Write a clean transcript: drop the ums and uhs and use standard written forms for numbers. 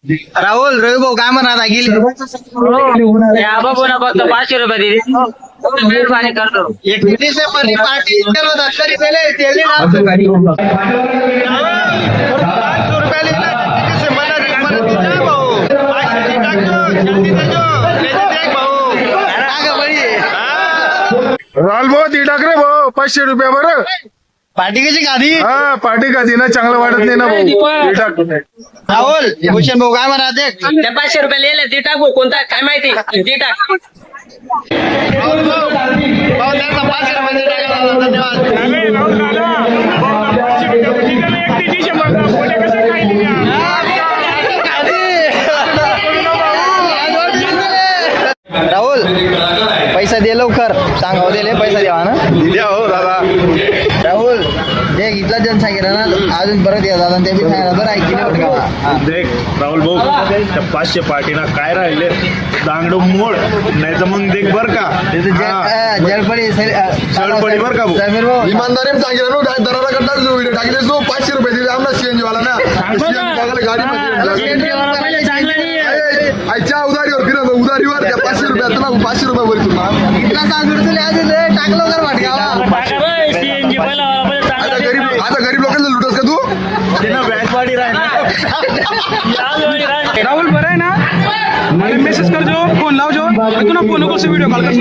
राहुल रवी भाऊ काय म्हणा गेली फक्त 500 रुपये दिले मेहरबानी करतो. 31 डिसेंबर पार्टी करत असली पहिले तेली ना 500 रुपये लिहिला 31 डिसेंबर रे मला भाऊ 500 टाकतो जल्दी देजो लेते भाऊ टाका बळी राल भाऊ ती टाक रे भाऊ 500 रुपया बरं. पार्टी कशी गादी हा पार्टी का ना चांगलं वाटत नाही ना भाऊ ती टाक. राहुल भूषण भाऊ काय म्हणा देख त्या 500 रुपये लिहिले ते टाकू कोणता काय माहिती ते टाक. राहुल भाऊ त्यांना 500 रुपये टाका धन्यवाद. राहुल पैसा दे लवकर सांग हो दिले पैसा द्यावा ना द्या हो दादा. राहुल देख इथला जण सांगितलं ना अजून परत या दादा ते बी सांगितलं बरं ऐकली का देख राहुल भाऊ त्या 500 पार्टीना काय राहिले दांगड मोड नाही तर मग देख बर का जळपडी जळपडी बर का भाऊ. समीर भाऊ इमानदारी सांगितलं ना दरारा करता व्हिडिओ टाकले तो 500 रुपये दिले आमला सीएनजी वाला ना आईच्या उधारीवर फिरत उधारीवर त्या 500 रुपयात तुला 500 रुपये वर इथला सांगून तुला अजून टाकलं कर वाटगावा आता गरीब लोकांना लुटस का तू. राहुल बरं आहे ना मला मेसेज करजो फोन लावजो तुला फोन नको व्हिडिओ कॉल करतो.